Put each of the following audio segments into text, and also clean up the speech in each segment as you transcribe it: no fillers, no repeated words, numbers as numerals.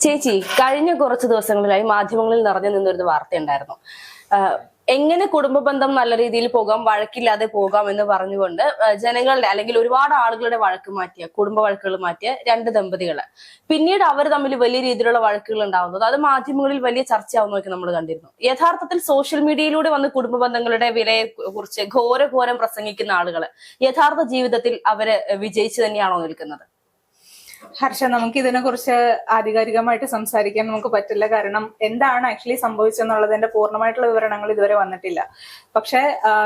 ചേച്ചി, കഴിഞ്ഞ കുറച്ച് ദിവസങ്ങളിലായി മാധ്യമങ്ങളിൽ നിറഞ്ഞു നിന്നൊരു വാർത്തയുണ്ടായിരുന്നു. എങ്ങനെ കുടുംബ ബന്ധം നല്ല രീതിയിൽ പോകാം, വഴക്കില്ലാതെ പോകാം എന്ന് പറഞ്ഞുകൊണ്ട് ജനങ്ങളുടെ അല്ലെങ്കിൽ ഒരുപാട് ആളുകളുടെ വഴക്ക് മാറ്റിയ, കുടുംബ വഴക്കുകൾ മാറ്റിയ രണ്ട് ദമ്പതികള് പിന്നീട് അവർ തമ്മിൽ വലിയ രീതിയിലുള്ള വഴക്കുകൾ ഉണ്ടാവുന്നത് അത് മാധ്യമങ്ങളിൽ വലിയ ചർച്ചയാവുന്നതൊക്കെ നമ്മൾ കണ്ടിരുന്നു. യഥാർത്ഥത്തിൽ സോഷ്യൽ മീഡിയയിലൂടെ വന്ന് കുടുംബ ബന്ധങ്ങളുടെ വിലയെ കുറിച്ച് ഘോരം പ്രസംഗിക്കുന്ന ആളുകള് യഥാർത്ഥ ജീവിതത്തിൽ അവര് വിജയിച്ചു തന്നെയാണോ നിൽക്കുന്നത്? ഹർഷ, നമുക്ക് ഇതിനെ കുറിച്ച് ആധികാരികമായിട്ട് സംസാരിക്കാൻ നമുക്ക് പറ്റില്ല. കാരണം എന്താണ് ആക്ച്വലി സംഭവിച്ചെന്നുള്ളതിന്റെ പൂർണ്ണമായിട്ടുള്ള വിവരണങ്ങൾ ഇതുവരെ വന്നിട്ടില്ല. പക്ഷെ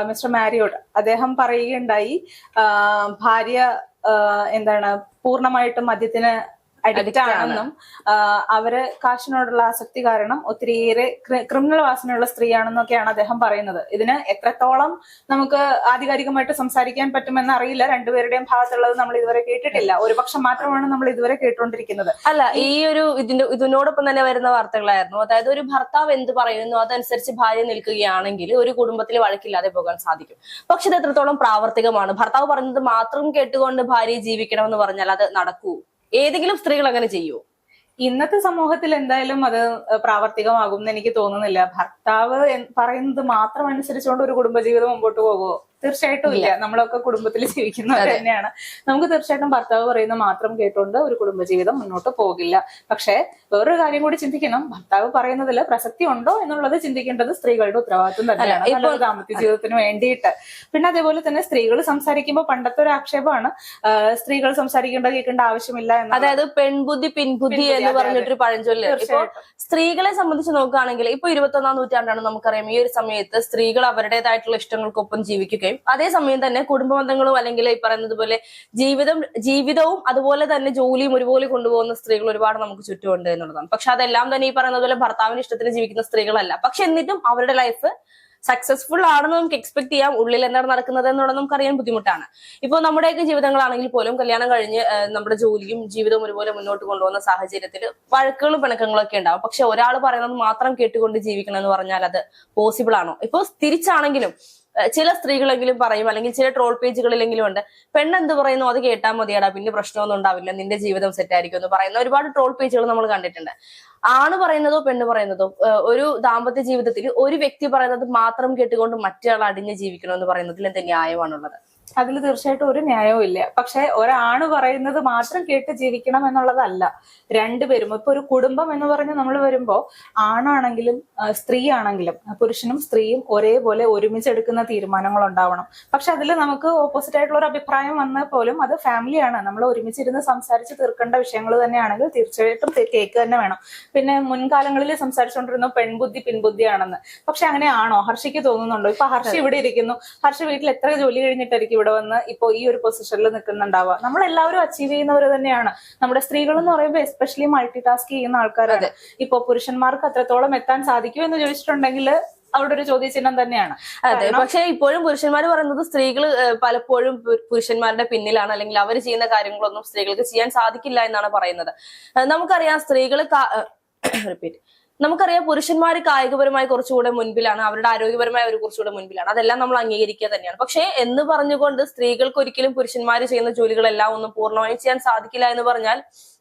മിസ്റ്റർ മാരിയോട്ട് അദ്ദേഹം പറയുകയുണ്ടായി, ഭാര്യ പൂർണ്ണമായിട്ടും മദ്യത്തിന് അഡിക്റ്റ് ആണെന്നും അവര് കാശിനോടുള്ള ആസക്തി കാരണം ഒത്തിരിയേറെ ക്രിമിനൽ വാസനയുള്ള സ്ത്രീയാണെന്നൊക്കെയാണ് അദ്ദേഹം പറയുന്നത്. ഇതിന് എത്രത്തോളം നമുക്ക് ആധികാരികമായിട്ട് സംസാരിക്കാൻ പറ്റുമെന്ന് അറിയില്ല. രണ്ടുപേരുടെയും ഭാഗത്തുള്ളത് നമ്മൾ ഇതുവരെ കേട്ടിട്ടില്ല. ഒരു പക്ഷം മാത്രമാണ് നമ്മൾ ഇതുവരെ കേട്ടുകൊണ്ടിരിക്കുന്നത്. അല്ല, ഈ ഒരു ഇതിനോടൊപ്പം തന്നെ വരുന്ന വാർത്തകളായിരുന്നു. അതായത് ഒരു ഭർത്താവ് എന്ത് പറയുന്നു അതനുസരിച്ച് ഭാര്യ നിൽക്കുകയാണെങ്കിൽ ഒരു കുടുംബത്തിൽ വഴക്കില്ലാതെ പോകാൻ സാധിക്കും. പക്ഷെ ഇത് എത്രത്തോളം പ്രാവർത്തികമാണ്? ഭർത്താവ് പറയുന്നത് മാത്രം കേട്ടുകൊണ്ട് ഭാര്യയെ ജീവിക്കണമെന്ന് പറഞ്ഞാൽ അത് നടക്കൂ? ഏതെങ്കിലും സ്ത്രീകൾ അങ്ങനെ ചെയ്യൂ? ഇന്നത്തെ സമൂഹത്തിൽ എന്തായാലും അത് പ്രാവർത്തികമാകും എന്ന് എനിക്ക് തോന്നുന്നില്ല. ഭർത്താവ് പറയുന്നത് മാത്രം അനുസരിച്ചുകൊണ്ട് ഒരു കുടുംബജീവിതം മുമ്പോട്ട് പോകുമോ? തീർച്ചയായിട്ടും ഇല്ല. നമ്മളൊക്കെ കുടുംബത്തിൽ ജീവിക്കുന്നവർ തന്നെയാണ്. നമുക്ക് തീർച്ചയായിട്ടും ഭർത്താവ് പറയുന്നത് മാത്രം കേട്ടുകൊണ്ട് ഒരു കുടുംബജീവിതം മുന്നോട്ട് പോകില്ല. പക്ഷെ വേറൊരു കാര്യം കൂടി ചിന്തിക്കണം. ഭർത്താവ് പറയുന്നതിൽ പ്രസക്തി ഉണ്ടോ എന്നുള്ളത് ചിന്തിക്കേണ്ടത് സ്ത്രീകളുടെ ഉത്തരവാദിത്വം തന്നെയാണ്, നല്ലൊരു ദാമ്പത്യ ജീവിതത്തിന് വേണ്ടിയിട്ട്. പിന്നെ അതേപോലെ തന്നെ സ്ത്രീകൾ സംസാരിക്കുമ്പോൾ പണ്ടത്തെ ഒരു ആക്ഷേപമാണ് സ്ത്രീകൾ കേൾക്കേണ്ട ആവശ്യമില്ല എന്ന്. അതായത് പെൺബുദ്ധി പിൻബുദ്ധി എന്ന് പറഞ്ഞിട്ടൊരു പഴഞ്ചൊല്ല്. ഇപ്പൊ സ്ത്രീകളെ സംബന്ധിച്ച് നോക്കുകയാണെങ്കിൽ ഇപ്പൊ 21ാം നൂറ്റാണ്ടാണ്. നമുക്കറിയാം ഈ ഒരു സമയത്ത് സ്ത്രീകൾ അവരുടേതായിട്ടുള്ള ഇഷ്ടങ്ങൾക്കൊപ്പം ജീവിക്കുകയും അതേസമയം തന്നെ കുടുംബ ബന്ധങ്ങളും അല്ലെങ്കിൽ ഈ പറയുന്നത് പോലെ ജീവിതവും അതുപോലെ തന്നെ ജോലിയും ഒരുപോലെ കൊണ്ടുപോകുന്ന സ്ത്രീകൾ ഒരുപാട് നമുക്ക് ചുറ്റുമുണ്ട് എന്നുള്ളതാണ്. പക്ഷെ അതെല്ലാം തന്നെ ഈ പറയുന്നത് പോലെ ഭർത്താവിന്റെ ഇഷ്ടത്തിന് ജീവിക്കുന്ന സ്ത്രീകളല്ല. പക്ഷെ എന്നിട്ടും അവരുടെ ലൈഫ് സക്സസ്ഫുൾ ആണെന്ന് നമുക്ക് എക്സ്പെക്ട് ചെയ്യാം. ഉള്ളിൽ എന്താണ് നടക്കുന്നത് എന്നുള്ളത് നമുക്കറിയാൻ ബുദ്ധിമുട്ടാണ്. ഇപ്പോൾ നമ്മുടെയൊക്കെ ജീവിതങ്ങളാണെങ്കിൽ പോലും കല്യാണം കഴിഞ്ഞ് നമ്മുടെ ജോലിയും ജീവിതവും ഒരുപോലെ മുന്നോട്ട് കൊണ്ടുപോകുന്ന സാഹചര്യത്തിൽ വഴക്കുകളും പിണക്കങ്ങളും ഒക്കെ ഉണ്ടാവും. പക്ഷെ ഒരാൾ പറയുന്നത് മാത്രം കേട്ടുകൊണ്ട് ജീവിക്കണം എന്ന് പറഞ്ഞാൽ അത് പോസിബിൾ ആണോ? ഇപ്പൊ തിരിച്ചാണെങ്കിലും ചില സ്ത്രീകളെങ്കിലും പറയും, അല്ലെങ്കിൽ ചില ട്രോൾ പേജുകളിലെങ്കിലും ഉണ്ട്, പെണ്ണെന്ത് പറയുന്നു അത് കേട്ടാൽ മതിയാടാ, പിന്നെ പ്രശ്നമൊന്നും ഉണ്ടാവില്ല, നിന്റെ ജീവിതം സെറ്റ് ആയിരിക്കും എന്ന് പറയുന്ന ഒരുപാട് ട്രോൾ പേജുകൾ നമ്മൾ കണ്ടിട്ടുണ്ട്. ആണ് പറയുന്നതോ പെണ്ണ് പറയുന്നതോ ഒരു ദാമ്പത്യ ജീവിതത്തിൽ ഒരു വ്യക്തി പറയുന്നത് മാത്രം കേട്ടുകൊണ്ട് മറ്റൊരാൾ അടിഞ്ഞ് ജീവിക്കണമെന്ന് പറയുന്നതിൽ എന്ത് ന്യായമാണുള്ളത്? അതിൽ തീർച്ചയായിട്ടും ഒരു ന്യായവും ഇല്ല. പക്ഷെ ഒരാണ് പറയുന്നത് മാത്രം കേട്ട് ജീവിക്കണം എന്നുള്ളതല്ല. രണ്ടുപേരും ഇപ്പൊ ഒരു കുടുംബം എന്ന് പറഞ്ഞ് നമ്മൾ വരുമ്പോ ആണാണെങ്കിലും സ്ത്രീ ആണെങ്കിലും പുരുഷനും സ്ത്രീയും ഒരേപോലെ ഒരുമിച്ചെടുക്കുന്ന തീരുമാനങ്ങൾ ഉണ്ടാവണം. പക്ഷെ അതിൽ നമുക്ക് ഓപ്പോസിറ്റ് ആയിട്ടുള്ള ഒരു അഭിപ്രായം വന്നാൽ പോലും അത് ഫാമിലിയാണ്, നമ്മൾ ഒരുമിച്ചിരുന്ന് സംസാരിച്ച് തീർക്കേണ്ട വിഷയങ്ങൾ തന്നെയാണെങ്കിൽ തീർച്ചയായിട്ടും കേക്ക് തന്നെ വേണം. പിന്നെ മുൻകാലങ്ങളിൽ സംസാരിച്ചുകൊണ്ടിരുന്നു പെൺബുദ്ധി പിൻബുദ്ധിയാണെന്ന്. പക്ഷെ അങ്ങനെയാണോ? ഹർഷയ്ക്ക് തോന്നുന്നുണ്ടോ? ഇപ്പൊ ഹർഷ ഇവിടെ ഇരിക്കുന്നു, ഹർഷ വീട്ടിൽ എത്ര ജോലി കഴിഞ്ഞിട്ടായിരിക്കും ഇവിടെ വന്ന് ഇപ്പൊ ഈ ഒരു പൊസിഷനിൽ നിൽക്കുന്നുണ്ടാവുക. നമ്മൾ എല്ലാവരും അച്ചീവ് ചെയ്യുന്നവർ തന്നെയാണ്. നമ്മുടെ സ്ത്രീകൾ എന്ന് പറയുമ്പോൾ എസ്പെഷ്യലി മൾട്ടി ടാസ്ക് ചെയ്യുന്ന ആൾക്കാരാണ്. ഇപ്പൊ പുരുഷന്മാർക്ക് അത്രത്തോളം എത്താൻ സാധിക്കുമോ എന്ന് ചോദിച്ചിട്ടുണ്ടെങ്കിൽ അവിടെ ഒരു ചോദ്യചിഹ്നം തന്നെയാണ്. അതെ, പക്ഷെ ഇപ്പോഴും പുരുഷന്മാർ പറയുന്നത് സ്ത്രീകൾ പലപ്പോഴും പുരുഷന്മാരുടെ പിന്നിലാണ്, അല്ലെങ്കിൽ അവർ ചെയ്യുന്ന കാര്യങ്ങളൊന്നും സ്ത്രീകൾക്ക് ചെയ്യാൻ സാധിക്കില്ല എന്നാണ് പറയുന്നത്. നമുക്കറിയാം നമുക്കറിയാം പുരുഷന്മാർ കായികപരമായി കുറച്ചുകൂടെ മുൻപിലാണ്, അവരുടെ ആരോഗ്യപരമായി അവർ കുറച്ചുകൂടെ മുൻപിലാണ്. അതെല്ലാം നമ്മൾ അംഗീകരിക്കുക തന്നെയാണ്. പക്ഷെ എന്ന് പറഞ്ഞുകൊണ്ട് സ്ത്രീകൾക്ക് ഒരിക്കലും പുരുഷന്മാർ ചെയ്യുന്ന ജോലികളെല്ലാം ഒന്നും പൂർണ്ണമായും ചെയ്യാൻ സാധിക്കില്ല എന്ന് പറഞ്ഞാൽ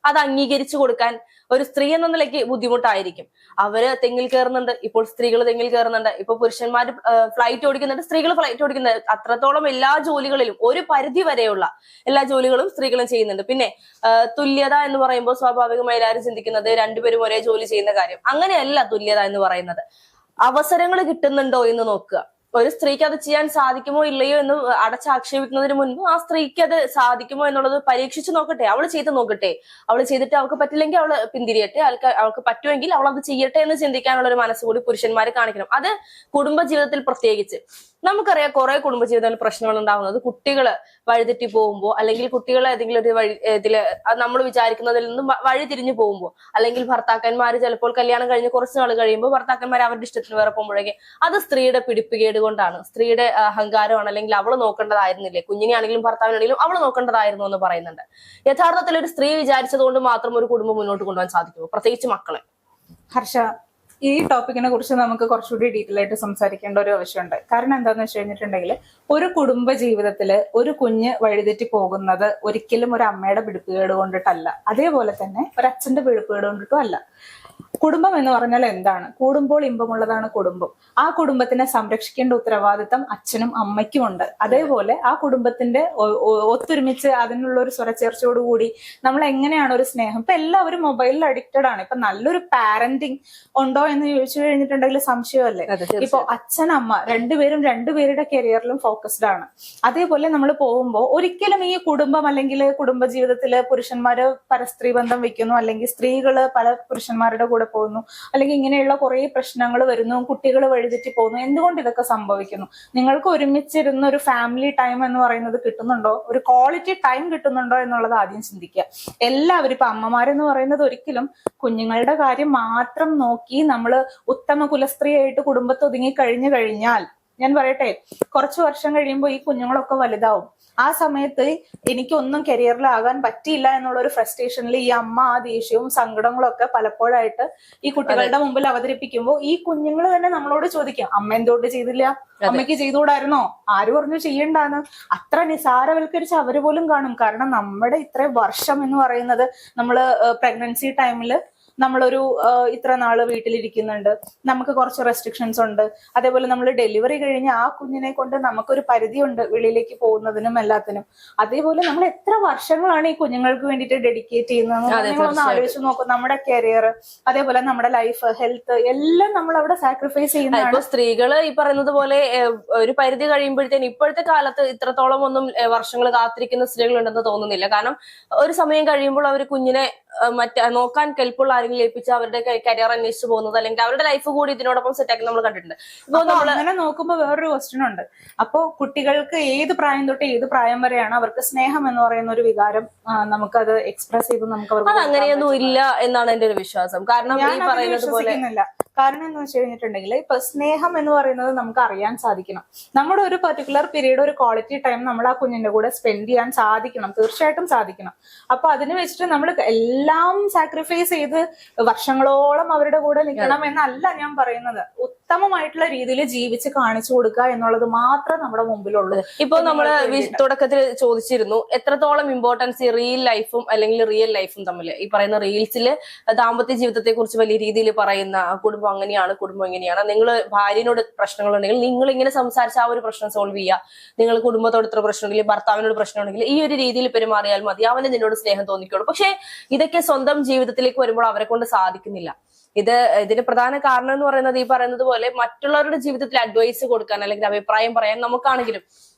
അത് അംഗീകരിച്ചു കൊടുക്കാൻ ഒരു സ്ത്രീ എന്ന നിലയ്ക്ക് ബുദ്ധിമുട്ടായിരിക്കും. അവര് തെങ്ങിൽ കയറുന്നുണ്ട്, ഇപ്പോൾ സ്ത്രീകൾ തെങ്ങിൽ കയറുന്നുണ്ട്, ഇപ്പൊ പുരുഷന്മാർ ഫ്ലൈറ്റ് ഓടിക്കുന്നുണ്ട്, സ്ത്രീകൾ ഫ്ലൈറ്റ് ഓടിക്കുന്നുണ്ട്. അത്രത്തോളം എല്ലാ ജോലികളിലും ഒരു പരിധി വരെയുള്ള എല്ലാ ജോലികളും സ്ത്രീകളും ചെയ്യുന്നുണ്ട്. പിന്നെ തുല്യത എന്ന് പറയുമ്പോൾ സ്വാഭാവികമായി എല്ലാവരും ചിന്തിക്കുന്നത് രണ്ടുപേരും ഒരേ ജോലി ചെയ്യുന്ന കാര്യം. അങ്ങനെയല്ല തുല്യത എന്ന് പറയുന്നത്. അവസരങ്ങൾ കിട്ടുന്നുണ്ടോ എന്ന് നോക്കുക. ഒരു സ്ത്രീക്ക് അത് ചെയ്യാൻ സാധിക്കുമോ ഇല്ലയോ എന്ന് അടച്ചാക്ഷേപിക്കുന്നതിന് മുൻപ് ആ സ്ത്രീക്ക് അത് സാധിക്കുമോ എന്നുള്ളത് പരീക്ഷിച്ചു നോക്കട്ടെ. അവൾ ചെയ്ത് നോക്കട്ടെ. അവൾ ചെയ്തിട്ട് അവൾക്ക് പറ്റില്ലെങ്കിൽ അവൾ പിന്തിരിയട്ടെ. അവൾക്ക് പറ്റുമെങ്കിൽ അവൾ അത് ചെയ്യട്ടെ എന്ന് ചിന്തിക്കാനുള്ള ഒരു മനസ്സ് കൂടി പുരുഷന്മാർ കാണിക്കണം. അത് കുടുംബജീവിതത്തിൽ പ്രത്യേകിച്ച്. നമുക്കറിയാം കുറെ കുടുംബജീവിതത്തിൽ പ്രശ്നങ്ങൾ ഉണ്ടാകുന്നത് കുട്ടികള് വഴിതെറ്റി പോകുമ്പോൾ, അല്ലെങ്കിൽ കുട്ടികൾ ഏതെങ്കിലും ഒരു ഇതില് നമ്മൾ വിചാരിക്കുന്നതിൽ നിന്നും വഴി തിരിഞ്ഞു പോകുമ്പോൾ, അല്ലെങ്കിൽ ഭർത്താക്കന്മാർ ചിലപ്പോൾ കല്യാണം കഴിഞ്ഞ് കുറച്ച് നാൾ കഴിയുമ്പോൾ ഭർത്താക്കന്മാർ അവരുടെ ഇഷ്ടത്തിന് വേറെ പോകുമ്പോഴേക്ക് അത് സ്ത്രീയുടെ പിടിപ്പുകേട് കൊണ്ടാണ്, സ്ത്രീയുടെ അഹങ്കാരമാണ്, അല്ലെങ്കിൽ അവള് നോക്കേണ്ടതായിരുന്നില്ലേ, കുഞ്ഞിനെയാണെങ്കിലും ഭർത്താവിനാണെങ്കിലും അവള് നോക്കേണ്ടതായിരുന്നു എന്ന് പറയുന്നുണ്ട്. യഥാർത്ഥത്തിൽ ഒരു സ്ത്രീ വിചാരിച്ചത് കൊണ്ട് മാത്രം ഒരു കുടുംബം മുന്നോട്ട് കൊണ്ടുപോകാൻ സാധിക്കുമോ? പ്രത്യേകിച്ച് മക്കളെ. ഹർഷ, ഈ ടോപ്പിക്കിനെ കുറിച്ച് നമുക്ക് കുറച്ചുകൂടി ഡീറ്റെയിൽ ആയിട്ട് സംസാരിക്കേണ്ട ഒരു ആവശ്യമുണ്ട്. കാരണം എന്താണെന്ന് വെച്ച് കഴിഞ്ഞിട്ടുണ്ടെങ്കിൽ ഒരു കുടുംബ ജീവിതത്തില് ഒരു കുഞ്ഞ് വഴിതെറ്റി പോകുന്നത് ഒരിക്കലും ഒരു അമ്മയുടെ പിടിപ്പുകേട് കൊണ്ടിട്ടല്ല, അതേപോലെ തന്നെ ഒരു അച്ഛന്റെ പിടിപ്പുകേട് കൊണ്ടിട്ടും അല്ല. കുടുംബം എന്ന് പറഞ്ഞാൽ എന്താണ്? കൂടുമ്പോൾ ഇമ്പമുള്ളതാണ് കുടുംബം. ആ കുടുംബത്തിനെ സംരക്ഷിക്കേണ്ട ഉത്തരവാദിത്തം അച്ഛനും അമ്മയ്ക്കും ഉണ്ട്. അതേപോലെ ആ കുടുംബത്തിന്റെ ഒത്തൊരുമിച്ച് അതിനുള്ള ഒരു സ്വരച്ചേർച്ചയോടുകൂടി നമ്മൾ എങ്ങനെയാണ് ഒരു സ്നേഹം, ഇപ്പൊ എല്ലാവരും മൊബൈലിൽ അഡിക്റ്റഡ് ആണ്. ഇപ്പൊ നല്ലൊരു പാരന്റിങ് ഉണ്ടോ എന്ന് ചോദിച്ചു കഴിഞ്ഞിട്ടുണ്ടെങ്കിൽ സംശയമല്ലേ. ഇപ്പൊ അച്ഛൻ അമ്മ രണ്ടുപേരുടെ കരിയറിലും ഫോക്കസ്ഡ് ആണ്. അതേപോലെ നമ്മൾ പോകുമ്പോൾ ഒരിക്കലും ഈ കുടുംബം അല്ലെങ്കിൽ കുടുംബ ജീവിതത്തില് പുരുഷന്മാര് പരസ്ത്രീ ബന്ധം വെക്കുന്നു, അല്ലെങ്കിൽ സ്ത്രീകള് പല പുരുഷന്മാരുടെ കൂടെ പോകുന്നു, അല്ലെങ്കിൽ ഇങ്ങനെയുള്ള കുറെ പ്രശ്നങ്ങൾ വരുന്നു, കുട്ടികൾ വഴിതെറ്റി പോകുന്നു. എന്തുകൊണ്ട് ഇതൊക്കെ സംഭവിക്കുന്നു? നിങ്ങൾക്ക് ഒരുമിച്ചിരുന്ന ഒരു ഫാമിലി ടൈം എന്ന് പറയുന്നത് കിട്ടുന്നുണ്ടോ? ഒരു ക്വാളിറ്റി ടൈം കിട്ടുന്നുണ്ടോ എന്നുള്ളത് ആദ്യം ചിന്തിക്കുക. എല്ലാവരും ഇപ്പൊ അമ്മമാരെന്ന് പറയുന്നത് ഒരിക്കലും കുഞ്ഞുങ്ങളുടെ കാര്യം മാത്രം നോക്കി നമ്മൾ ഉത്തമ കുലസ്ത്രീയായിട്ട് കുടുംബത്ത് ഒതുങ്ങി കഴിഞ്ഞാൽ, ഞാൻ പറയട്ടെ, കുറച്ചു വർഷം കഴിയുമ്പോൾ ഈ കുഞ്ഞുങ്ങളൊക്കെ വലുതാവും. ആ സമയത്ത് എനിക്കൊന്നും കരിയറിലാകാൻ പറ്റിയില്ല എന്നുള്ള ഒരു ഫ്രസ്ട്രേഷനിൽ ഈ അമ്മ ആ ദേഷ്യവും സങ്കടങ്ങളും ഒക്കെ പലപ്പോഴായിട്ട് ഈ കുട്ടികളുടെ മുമ്പിൽ അവതരിപ്പിക്കുമ്പോൾ ഈ കുഞ്ഞുങ്ങൾ തന്നെ നമ്മളോട് ചോദിക്കാം, അമ്മ എന്തുകൊണ്ട് ചെയ്തില്ല, അമ്മയ്ക്ക് ചെയ്തുകൂടായിരുന്നോ, ആര് പറഞ്ഞു ചെയ്യണ്ടാന്ന്. അത്ര നിസാരവൽക്കരിച്ച് അവര് പോലും കാണും. കാരണം നമ്മുടെ ഇത്രയും വർഷം എന്ന് പറയുന്നത് നമ്മള് പ്രഗ്നൻസി ടൈമില് നമ്മളൊരു ഇത്ര നാള് വീട്ടിലിരിക്കുന്നുണ്ട്, നമുക്ക് കുറച്ച് റെസ്ട്രിക്ഷൻസ് ഉണ്ട്. അതേപോലെ നമ്മൾ ഡെലിവറി കഴിഞ്ഞ് ആ കുഞ്ഞിനെ കൊണ്ട് നമുക്കൊരു പരിധിയുണ്ട് വെളിയിലേക്ക് പോകുന്നതിനും എല്ലാത്തിനും. അതേപോലെ നമ്മൾ എത്ര വർഷങ്ങളാണ് ഈ കുഞ്ഞുങ്ങൾക്ക് വേണ്ടിയിട്ട് ഡെഡിക്കേറ്റ് ചെയ്യുന്നത് നിങ്ങളൊന്ന് ആലോചിച്ച് നോക്കും. നമ്മുടെ കരിയർ, അതേപോലെ നമ്മുടെ ലൈഫ്, ഹെൽത്ത് എല്ലാം നമ്മൾ അവിടെ സാക്രിഫൈസ് ചെയ്യുന്നതാണ്. സ്ത്രീകള് ഈ പറയുന്നത് പോലെ ഒരു പരിധി കഴിയുമ്പോഴത്തേന് ഇപ്പോഴത്തെ കാലത്ത് ഇത്രത്തോളം ഒന്നും വർഷങ്ങൾ കാത്തിരിക്കുന്ന സ്ത്രീകളുണ്ടെന്ന് തോന്നുന്നില്ല. കാരണം ഒരു സമയം കഴിയുമ്പോൾ അവർ കുഞ്ഞിനെ നോക്കാൻ കെൽപ്പുള്ള ആരെങ്കിലും ഏൽപ്പിച്ച് അവരുടെ കരിയർ അന്വേഷിച്ച് പോകുന്നത്, അല്ലെങ്കിൽ അവരുടെ ലൈഫ് കൂടി ഇതിനോടൊപ്പം സെറ്റാക്കി നമ്മൾ കണ്ടിട്ടുണ്ട്. അങ്ങനെ നോക്കുമ്പോൾ വേറൊരു ക്വസ്റ്റ്യൻ ഉണ്ട്. അപ്പോ കുട്ടികൾക്ക് ഏത് പ്രായം തൊട്ട് ഏത് പ്രായം വരെയാണ് അവർക്ക് സ്നേഹം എന്ന് പറയുന്ന ഒരു വികാരം നമുക്കത് എക്സ്പ്രസ് ചെയ്ത് നമുക്ക് അത് അങ്ങനെയൊന്നും ഇല്ല എന്നാണ് എന്റെ ഒരു വിശ്വാസം. കാരണം ഈ പറയുന്നത് പോലെ കാരണം എന്ന് വെച്ച് കഴിഞ്ഞിട്ടുണ്ടെങ്കിൽ ഇപ്പൊ സ്നേഹം എന്ന് പറയുന്നത് നമുക്ക് അറിയാൻ സാധിക്കണം. നമ്മുടെ ഒരു പർട്ടിക്കുലർ പീരീഡ്, ഒരു ക്വാളിറ്റി ടൈം നമ്മൾ ആ കുഞ്ഞിന്റെ കൂടെ സ്പെൻഡ് ചെയ്യാൻ സാധിക്കണം, തീർച്ചയായിട്ടും സാധിക്കണം. അപ്പൊ അതിന് വെച്ചിട്ട് നമ്മൾ എല്ലാം സാക്രിഫൈസ് ചെയ്ത് വർഷങ്ങളോളം അവരുടെ കൂടെ നിൽക്കണം എന്നല്ല ഞാൻ പറയുന്നത്. ഉത്തമമായിട്ടുള്ള രീതിയിൽ ജീവിച്ച് കാണിച്ചു കൊടുക്കുക എന്നുള്ളത് മാത്രം നമ്മുടെ മുമ്പിലുള്ളൂ. ഇപ്പൊ നമ്മള് തുടക്കത്തിൽ ചോദിച്ചിരുന്നു എത്രത്തോളം ഇമ്പോർട്ടൻസ് റീൽ ലൈഫും അല്ലെങ്കിൽ റിയൽ ലൈഫും തമ്മിൽ. ഈ പറയുന്ന റീൽസില് ദാമ്പത്യ ജീവിതത്തെ കുറിച്ച് വലിയ രീതിയിൽ പറയുന്ന കുടുംബം അങ്ങനെയാണ്, കുടുംബം ഇങ്ങനെയാണ്, നിങ്ങൾ ഭാര്യനോട് പ്രശ്നങ്ങളുണ്ടെങ്കിൽ നിങ്ങൾ ഇങ്ങനെ സംസാരിച്ച് ആ ഒരു പ്രശ്നം സോൾവ് ചെയ്യുക, നിങ്ങൾ കുടുംബത്തോട് ഇത്ര പ്രശ്നമുണ്ടെങ്കിൽ, ഭർത്താവിനോട് പ്രശ്നമുണ്ടെങ്കിൽ ഈ ഒരു രീതിയിൽ പെരുമാറിയാൽ മതി, അവന് നിന്നോട് സ്നേഹം തോന്നിക്കോളൂ. പക്ഷെ ഇതൊക്കെ സ്വന്തം ജീവിതത്തിലേക്ക് വരുമ്പോൾ അവരെ കൊണ്ട് സാധിക്കുന്നില്ല. ഇതിന് പ്രധാന കാരണം എന്ന് പറയുന്നത് ഈ പറയുന്നത് പോലെ മറ്റുള്ളവരുടെ ജീവിതത്തിൽ അഡ്വൈസ് കൊടുക്കാൻ അല്ലെങ്കിൽ അഭിപ്രായം പറയാൻ നമുക്കാണെങ്കിലും,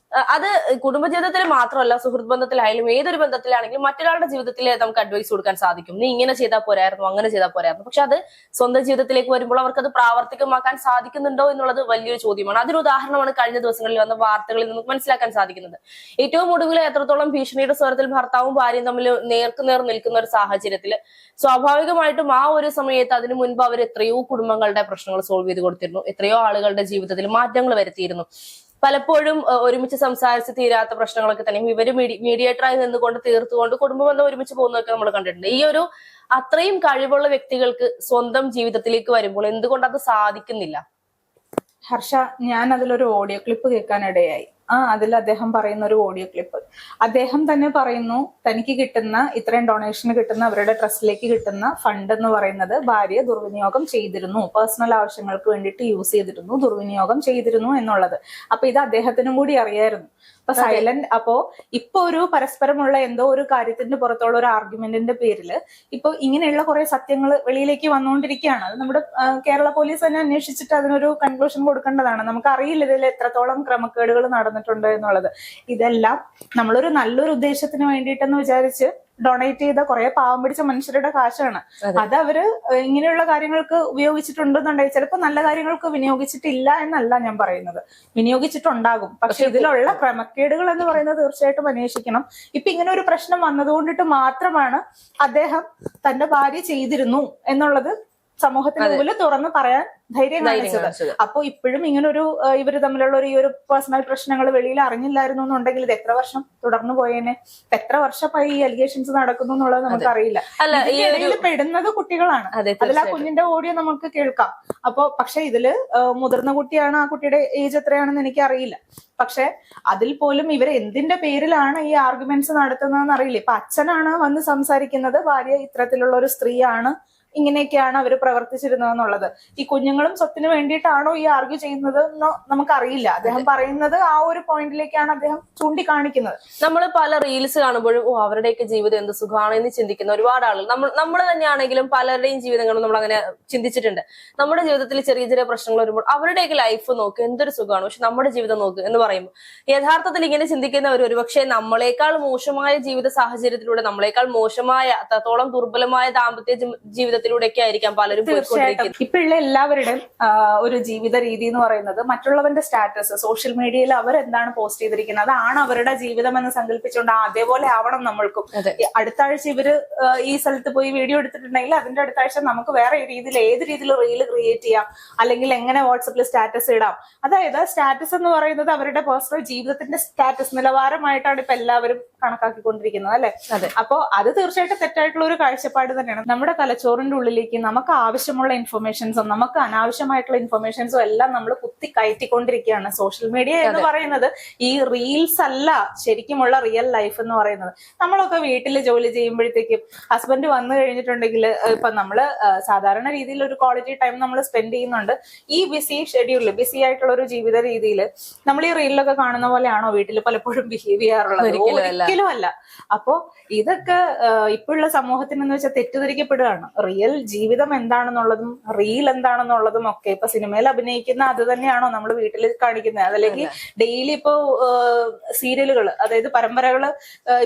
അത് കുടുംബജീവിതത്തിൽ മാത്രമല്ല, സുഹൃത്ത് ബന്ധത്തിലായാലും ഏതൊരു ബന്ധത്തിലാണെങ്കിലും മറ്റൊരാളുടെ ജീവിതത്തിൽ നമുക്ക് അഡ്വൈസ് കൊടുക്കാൻ സാധിക്കും. നീ ഇങ്ങനെ ചെയ്താൽ പോരായിരുന്നു, അങ്ങനെ ചെയ്താൽ പോരായിരുന്നു. പക്ഷെ അത് സ്വന്തം ജീവിതത്തിലേക്ക് വരുമ്പോൾ അവർക്ക് അത് പ്രാവർത്തികമാക്കാൻ സാധിക്കുന്നുണ്ടോ എന്നുള്ളത് വലിയൊരു ചോദ്യമാണ്. അതൊരു ഉദാഹരണമാണ് കഴിഞ്ഞ ദിവസങ്ങളിൽ വന്ന വാർത്തകളിൽ നമുക്ക് മനസ്സിലാക്കാൻ സാധിക്കുന്നത്. ഏറ്റവും ഒടുവിൽ എത്രത്തോളം ഭീഷണിയുടെ സ്വരത്തിൽ ഭർത്താവും ഭാര്യയും തമ്മിൽ നേർക്കുനേർ നിൽക്കുന്ന ഒരു സാഹചര്യത്തിൽ സ്വാഭാവികമായിട്ടും ആ ഒരു സമയത്ത് അതിനു മുൻപ് അവർ എത്രയോ കുടുംബങ്ങളുടെ പ്രശ്നങ്ങൾ സോൾവ് ചെയ്ത് കൊടുത്തിരുന്നു, എത്രയോ ആളുകളുടെ ജീവിതത്തിൽ മാറ്റങ്ങൾ വരുത്തിയിരുന്നു. പലപ്പോഴും ഒരുമിച്ച് സംസാരിച്ച് തീരാത്ത പ്രശ്നങ്ങളൊക്കെ തന്നെ ഇവര് മീഡിയേറ്ററായി നിന്നുകൊണ്ട് തീർത്തുകൊണ്ട് കുടുംബബന്ധം ഒരുമിച്ച് പോകുന്നതൊക്കെ നമ്മൾ കണ്ടിട്ടുണ്ട്. ഈ ഒരു അത്രയും കഴിവുള്ള വ്യക്തികൾക്ക് സ്വന്തം ജീവിതത്തിലേക്ക് വരുമ്പോൾ എന്തുകൊണ്ട് അത് സാധിക്കുന്നില്ല? ഹർഷ, ഞാൻ അതിലൊരു ഓഡിയോ ക്ലിപ്പ് കേൾക്കാനിടയായി. അതിൽ അദ്ദേഹം പറയുന്ന ഒരു ഓഡിയോ ക്ലിപ്പ്, അദ്ദേഹം തന്നെ പറയുന്നു തനിക്ക് കിട്ടുന്ന ഇത്രയും ഡൊണേഷന് കിട്ടുന്ന അവരുടെ ട്രസ്റ്റിലേക്ക് കിട്ടുന്ന ഫണ്ട് എന്ന് പറയുന്നത് ഭാര്യ ദുർവിനിയോഗം ചെയ്തിരുന്നു, പേഴ്സണൽ ആവശ്യങ്ങൾക്ക് വേണ്ടിയിട്ട് യൂസ് ചെയ്തിരുന്നു, ദുർവിനിയോഗം ചെയ്തിരുന്നു എന്നുള്ളത്. അപ്പൊ ഇത് അദ്ദേഹത്തിനും കൂടി അറിയായിരുന്നു. അപ്പൊ സൈലന്റ്, അപ്പോ ഇപ്പൊ ഒരു പരസ്പരമുള്ള എന്തോ ഒരു കാര്യത്തിന്റെ പുറത്തുള്ള ഒരു ആർഗ്യുമെന്റിന്റെ പേരില് ഇപ്പൊ ഇങ്ങനെയുള്ള കുറെ സത്യങ്ങൾ വെളിയിലേക്ക് വന്നുകൊണ്ടിരിക്കുകയാണ്. അത് നമ്മുടെ കേരള പോലീസ് തന്നെ അന്വേഷിച്ചിട്ട് അതിനൊരു കൺക്ലൂഷൻ കൊടുക്കേണ്ടതാണ്. നമുക്ക് അറിയില്ല ഇതിൽ എത്രത്തോളം ക്രമക്കേടുകൾ നടന്നിട്ടുണ്ട് എന്നുള്ളത്. ഇതെല്ലാം നമ്മളൊരു നല്ലൊരു ഉദ്ദേശത്തിന് വേണ്ടിയിട്ടെന്ന് വിചാരിച്ച് ഡൊണേറ്റ് ചെയ്ത കുറെ പാവം പിടിച്ച മനുഷ്യരുടെ കാശാണ്. അത് അവര് ഇങ്ങനെയുള്ള കാര്യങ്ങൾക്ക് ഉപയോഗിച്ചിട്ടുണ്ടെന്നുണ്ടെങ്കിൽ ചിലപ്പോൾ നല്ല കാര്യങ്ങൾക്ക് വിനിയോഗിച്ചിട്ടില്ല എന്നല്ല ഞാൻ പറയുന്നത്, വിനിയോഗിച്ചിട്ടുണ്ടാകും. പക്ഷെ ഇതിലുള്ള ക്രമക്കേടുകൾ എന്ന് പറയുന്നത് തീർച്ചയായിട്ടും അന്വേഷിക്കണം. ഇപ്പൊ ഇങ്ങനെ ഒരു പ്രശ്നം വന്നതുകൊണ്ടിട്ട് മാത്രമാണ് അദ്ദേഹം തന്റെ ഭാര്യ ചെയ്തിരുന്നു എന്നുള്ളത് സമൂഹത്തിന് മുമ്പിൽ തുറന്ന് പറയാൻ ധൈര്യം കാണിച്ചത്. അപ്പൊ ഇപ്പോഴും ഇങ്ങനൊരു ഇവര് തമ്മിലുള്ള ഈ ഒരു പേഴ്സണൽ പ്രശ്നങ്ങൾ വെളിയിൽ അറിഞ്ഞില്ലായിരുന്നു എന്നുണ്ടെങ്കിൽ ഇത് എത്ര വർഷം തുടർന്നു പോയേനെ, എത്ര വർഷമായി ഈ അലിഗേഷൻസ് നടക്കുന്നു എന്നുള്ളത് നമുക്കറിയില്ല. ഇതിൽ പെടുന്നത് കുട്ടികളാണ്. അതിൽ ആ കുഞ്ഞിന്റെ ഓഡിയോ നമുക്ക് കേൾക്കാം. അപ്പൊ പക്ഷെ ഇതില് മുതിർന്ന കുട്ടിയാണ്, ആ കുട്ടിയുടെ ഏജ് എത്രയാണെന്ന് എനിക്ക് അറിയില്ല. പക്ഷെ അതിൽ പോലും ഇവർ എന്തിന്റെ പേരിലാണ് ഈ ആർഗ്യുമെന്റ്സ് നടത്തുന്നതെന്ന് അറിയില്ല. ഇപ്പൊ അച്ഛനാണ് വന്ന് സംസാരിക്കുന്നത്, ഭാര്യ ഇത്തരത്തിലുള്ള ഒരു സ്ത്രീയാണ്, ഇങ്ങനെയൊക്കെയാണ് അവർ പ്രവർത്തിച്ചിരുന്നതെന്നുള്ളത്. ഈ കുഞ്ഞുങ്ങളും സ്വത്തിന് വേണ്ടിയിട്ടാണോ ഈ ആർഗ്യൂ ചെയ്യുന്നത് എന്നോ നമുക്കറിയില്ല. അദ്ദേഹം പറയുന്നത് ആ ഒരു പോയിന്റിലേക്കാണ് അദ്ദേഹം ചൂണ്ടിക്കാണിക്കുന്നത്. നമ്മൾ പല റീൽസ് കാണുമ്പോഴും അവരുടെയൊക്കെ ജീവിതം എന്ത് സുഖമാണെന്ന് ചിന്തിക്കുന്ന ഒരുപാട് ആളുകൾ നമ്മൾ തന്നെയാണെങ്കിലും പലരുടെയും ജീവിതങ്ങളും നമ്മൾ അങ്ങനെ ചിന്തിച്ചിട്ടുണ്ട്. നമ്മുടെ ജീവിതത്തിൽ ചെറിയ ചെറിയ പ്രശ്നങ്ങൾ വരുമ്പോൾ അവരുടെയൊക്കെ ലൈഫ് നോക്ക് എന്തൊരു സുഖമാണ്, പക്ഷെ നമ്മുടെ ജീവിതം നോക്ക് എന്ന് പറയുമ്പോൾ യഥാർത്ഥത്തിൽ ഇങ്ങനെ ചിന്തിക്കുന്നവർ ഒരുപക്ഷെ നമ്മളെക്കാൾ മോശമായ ജീവിത സാഹചര്യത്തിലൂടെ, നമ്മളെക്കാൾ മോശമായ അത്രത്തോളം ദുർബലമായ ദാമ്പത്യ ജീവിതത്തിലൂടെയൊക്കെ ആയിരിക്കാം പലരും. തീർച്ചയായിട്ടും ഇപ്പോഴുള്ള എല്ലാവരുടെയും ഒരു ജീവിത രീതി എന്ന് പറയുന്നത് മറ്റുള്ളവരുടെ സ്റ്റാറ്റസ്, സോഷ്യൽ മീഡിയയിൽ അവർ എന്താണ് പോസ്റ്റ് ചെയ്തിരിക്കുന്നത് അതാണ് അവരുടെ ജീവിതം എന്ന് സങ്കല്പിച്ചുകൊണ്ട് അതേപോലെ ആവണം നമ്മൾക്കും. അടുത്ത ആഴ്ച ഇവര് ഈ സ്ഥലത്ത് പോയി വീഡിയോ എടുത്തിട്ടുണ്ടെങ്കിൽ അതിന്റെ അടുത്ത ആഴ്ച നമുക്ക് വേറെ രീതിയിൽ ഏത് രീതിയിൽ റീല് ക്രിയേറ്റ് ചെയ്യാം, അല്ലെങ്കിൽ എങ്ങനെ വാട്സപ്പിൽ സ്റ്റാറ്റസ് ഇടാം. അതായത് സ്റ്റാറ്റസ് എന്ന് പറയുന്നത് അവരുടെ പേഴ്സണൽ ജീവിതത്തിന്റെ സ്റ്റാറ്റസ് നിലവാരമായിട്ടാണ് ഇപ്പൊ എല്ലാവരും കണക്കാക്കിക്കൊണ്ടിരിക്കുന്നത്, അല്ലെ? അപ്പോ അത് തീർച്ചയായിട്ടും തെറ്റായിട്ടുള്ള ഒരു കാഴ്ചപ്പാട് തന്നെയാണ്. നമ്മുടെ തലച്ചോറിന്റെ ഉള്ളിലേക്ക് നമുക്ക് ആവശ്യമുള്ള ഇൻഫർമേഷൻസും നമുക്ക് അനാവശ്യമായിട്ടുള്ള ഇൻഫർമേഷൻസും എല്ലാം നമ്മൾ കുത്തി കയറ്റിക്കൊണ്ടിരിക്കുകയാണ്. സോഷ്യൽ മീഡിയ എന്ന് പറയുന്നത് ഈ റീൽസ് അല്ല ശരിക്കുമുള്ള റിയൽ ലൈഫ് എന്ന് പറയുന്നത്. നമ്മളൊക്കെ വീട്ടിൽ ജോലി ചെയ്യുമ്പോഴത്തേക്കും ഹസ്ബൻഡ് വന്നു കഴിഞ്ഞിട്ടുണ്ടെങ്കിൽ ഇപ്പൊ നമ്മള് സാധാരണ രീതിയിൽ ഒരു ക്വാളിറ്റി ടൈം നമ്മൾ സ്പെൻഡ് ചെയ്യുന്നുണ്ട്. ഈ ബിസി ഷെഡ്യൂളിൽ ബിസി ആയിട്ടുള്ള ഒരു ജീവിത രീതിയിൽ നമ്മൾ ഈ റീലിലൊക്കെ കാണുന്ന പോലെയാണോ വീട്ടിൽ പലപ്പോഴും ബിഹേവ് ചെയ്യാറുള്ളത്? ഒരിക്കലും അല്ല. അപ്പോ ഇതൊക്കെ ഇപ്പോഴുള്ള സമൂഹത്തിനെന്ന് വെച്ചാൽ തെറ്റിദ്ധരിക്കപ്പെടുകയാണ്. റിയൽ ജീവിതം എന്താണെന്നുള്ളതും റീൽ എന്താണെന്നുള്ളതും ഒക്കെ ഇപ്പൊ സിനിമയിൽ അഭിനയിക്കുന്ന അത് തന്നെയാണോ നമ്മൾ വീട്ടിൽ കാണിക്കുന്നത്? അതല്ലെങ്കിൽ ഡെയിലി ഇപ്പോ സീരിയലുകൾ, അതായത് പരമ്പരകള്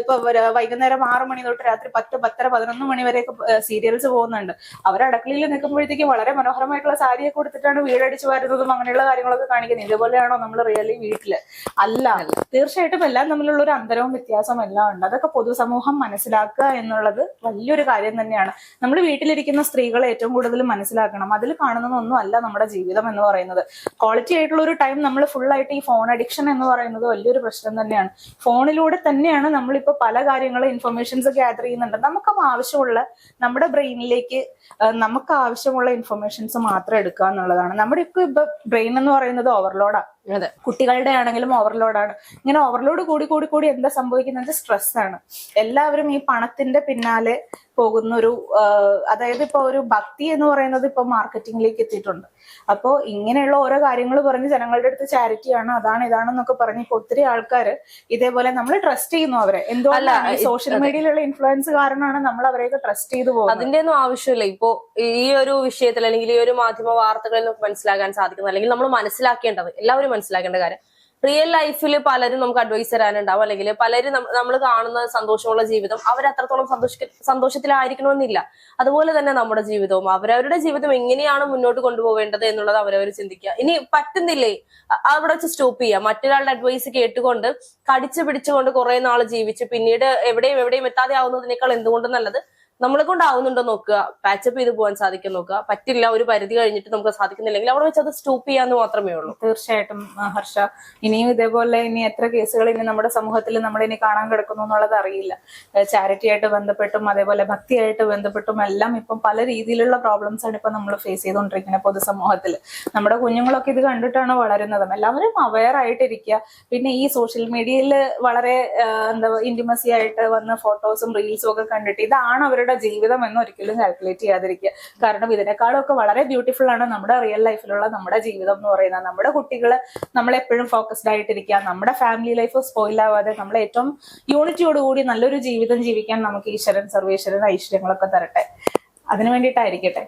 ഇപ്പൊ വൈകുന്നേരം 6 മണി തൊട്ട് രാത്രി 10, 10:30, 11 മണി വരെയൊക്കെ സീരിയൽസ് പോകുന്നുണ്ട്. അവർ അടുക്കളയിൽ നിൽക്കുമ്പോഴത്തേക്ക് വളരെ മനോഹരമായിട്ടുള്ള സാരിയൊക്കെ കൊടുത്തിട്ടാണ് വീടടിച്ചു വരുന്നതും അങ്ങനെയുള്ള കാര്യങ്ങളൊക്കെ കാണിക്കുന്നത്. ഇതേപോലെയാണോ നമ്മൾ റിയലി വീട്ടില്? അല്ല. തീർച്ചയായിട്ടും എല്ലാം തമ്മിലുള്ള ഒരു അന്തരവും വ്യത്യാസവും എല്ലാം ഉണ്ട്. അതൊക്കെ പൊതുസമൂഹം മനസ്സിലാക്കുക എന്നുള്ളത് വലിയൊരു കാര്യം തന്നെയാണ്. നമ്മൾ വീട്ടിലിരിക്കുന്ന സ്ത്രീകളെ ഏറ്റവും കൂടുതൽ മനസ്സിലാക്കണം. അതിൽ കാണുന്നതൊന്നും അല്ല നമ്മുടെ ജീവിതം എന്ന് പറയുന്നത്. ക്വാളിറ്റി ആയിട്ടുള്ള ഒരു ടൈം നമ്മൾ ഫുൾ ആയിട്ട് ഈ ഫോൺ അഡിക്ഷൻ എന്ന് പറയുന്നത് വലിയൊരു പ്രശ്നം തന്നെയാണ്. ഫോണിലൂടെ തന്നെയാണ് നമ്മളിപ്പോ പല കാര്യങ്ങളും ഇൻഫർമേഷൻസ് ഗ്യാദർ ചെയ്യുന്നുണ്ട്. നമുക്ക് ആവശ്യമുള്ള നമ്മുടെ ബ്രെയിനിലേക്ക് നമുക്ക് ആവശ്യമുള്ള ഇൻഫർമേഷൻസ് മാത്രം എടുക്കുക എന്നുള്ളതാണ്. നമ്മുടെ ഇപ്പൊ ബ്രെയിൻ എന്ന് പറയുന്നത് ഓവർലോഡാണ്. കുട്ടികളുടെ ആണെങ്കിലും ഓവർലോഡാണ്. ഇങ്ങനെ ഓവർലോഡ് കൂടി കൂടി കൂടി എന്താ സംഭവിക്കുന്നത്? സ്ട്രെസ് ആണ്. എല്ലാവരും ഈ പണത്തിന്റെ പിന്നാലെ പോകുന്ന ഒരു അതായത് ഇപ്പൊ ഒരു ഭക്തി എന്ന് പറയുന്നത് ഇപ്പൊ മാർക്കറ്റിംഗിലേക്ക് എത്തിയിട്ടുണ്ട്. അപ്പോ ഇങ്ങനെയുള്ള ഓരോ കാര്യങ്ങൾ പറഞ്ഞ് ജനങ്ങളുടെ അടുത്ത് ചാരിറ്റിയാണ് അതാണ് ഇതാണെന്നൊക്കെ പറഞ്ഞ് ഇപ്പൊ ഒത്തിരി ആൾക്കാര് ഇതേപോലെ നമ്മൾ ട്രസ്റ്റ് ചെയ്യുന്നു അവരെ. എന്തുകൊണ്ടാണ്? സോഷ്യൽ മീഡിയയിലുള്ള ഇൻഫ്ലുവൻസ് കാരണമാണ് നമ്മൾ അവരെയൊക്കെ ട്രസ്റ്റ് ചെയ്തു പോകുന്നത്. അതിന്റെ ഒന്നും ആവശ്യമില്ല. ഇപ്പോ ഈ ഒരു വിഷയത്തിൽ അല്ലെങ്കിൽ ഈ ഒരു മാധ്യമ വാർത്തകളിൽ നമുക്ക് മനസ്സിലാക്കാൻ സാധിക്കുന്നത്, അല്ലെങ്കിൽ നമ്മൾ മനസ്സിലാക്കേണ്ടത്, എല്ലാവരും മനസ്സിലാക്കേണ്ട കാര്യം, റിയൽ ലൈഫിൽ പലരും നമുക്ക് അഡ്വൈസ് തരാനുണ്ടാവും, അല്ലെങ്കിൽ പലരും നമ്മൾ കാണുന്ന സന്തോഷമുള്ള ജീവിതം അവർ അത്രത്തോളം സന്തോഷത്തിലായിരിക്കണമെന്നില്ല. അതുപോലെ തന്നെ നമ്മുടെ ജീവിതവും അവരവരുടെ ജീവിതം എങ്ങനെയാണ് മുന്നോട്ട് കൊണ്ടുപോകേണ്ടത് എന്നുള്ളത് അവരവർ ചിന്തിക്കുക. ഇനി പറ്റുന്നില്ലേ അവിടെ വെച്ച് സ്റ്റോപ്പ് ചെയ്യുക. മറ്റൊരാളുടെ അഡ്വൈസ് കേട്ടുകൊണ്ട് കടിച്ചു പിടിച്ചുകൊണ്ട് കുറെ നാൾ ജീവിച്ച് പിന്നീട് എവിടെയും എത്താതെ ആവുന്നതിനേക്കാൾ എന്തുകൊണ്ടും നല്ലത് നമ്മളെ കൊണ്ടാവുന്നുണ്ടോ നോക്കുക, പാച്ചപ്പ് ചെയ്ത് പോകാൻ സാധിക്കും നോക്കുക. പറ്റില്ല, ഒരു പരിധി കഴിഞ്ഞിട്ട് നമുക്ക് സാധിക്കുന്നില്ലെങ്കിൽ അവിടെ വെച്ച് അത് സ്റ്റോപ്പ് ചെയ്യാന്ന് മാത്രമേ ഉള്ളൂ. തീർച്ചയായിട്ടും ഹർഷ, ഇനിയും ഇതേപോലെ ഇനി എത്ര കേസുകൾ ഇനി നമ്മുടെ സമൂഹത്തിൽ നമ്മൾ ഇനി കാണാൻ കിടക്കുന്നു എന്നുള്ളത് അറിയില്ല. ചാരിറ്റി ആയിട്ട് ബന്ധപ്പെട്ടും അതേപോലെ ഭക്തിയായിട്ട് ബന്ധപ്പെട്ടും എല്ലാം ഇപ്പം പല രീതിയിലുള്ള പ്രോബ്ലംസ് ആണ് ഇപ്പൊ നമ്മൾ ഫേസ് ചെയ്തുകൊണ്ടിരിക്കുന്നത് പൊതുസമൂഹത്തിൽ. നമ്മുടെ കുഞ്ഞുങ്ങളൊക്കെ ഇത് കണ്ടിട്ടാണ് വളരുന്നതും. എല്ലാവരും അവെയർ ആയിട്ടിരിക്കുക. പിന്നെ ഈ സോഷ്യൽ മീഡിയയിൽ വളരെ ഇന്റിമസി ആയിട്ട് വന്ന ഫോട്ടോസും റീൽസും ഒക്കെ കണ്ടിട്ട് ഇതാണ് അവരുടെ ജീവിതം എന്ന് ഒരിക്കലും കാൽക്കുലേറ്റ് ചെയ്യാതിരിക്കുക. കാരണം ഇതിനേക്കാളും ഒക്കെ വളരെ ബ്യൂട്ടിഫുൾ ആണ് നമ്മുടെ റിയൽ ലൈഫിലുള്ള നമ്മുടെ ജീവിതം എന്ന് പറയുന്നത്. നമ്മുടെ കുട്ടികള് നമ്മളെപ്പോഴും ഫോക്കസ്ഡ് ആയിട്ടിരിക്കുക, നമ്മുടെ ഫാമിലി ലൈഫ് സ്പോയിൽ ആവാതെ നമ്മൾ ഏറ്റവും യൂണിറ്റിയോടുകൂടി നല്ലൊരു ജീവിതം ജീവിക്കാൻ നമുക്ക് ഈശ്വരൻ സർവേശ്വരൻ ഐശ്വര്യങ്ങളൊക്കെ തരട്ടെ. അതിനു വേണ്ടിയിട്ടായിരിക്കട്ടെ.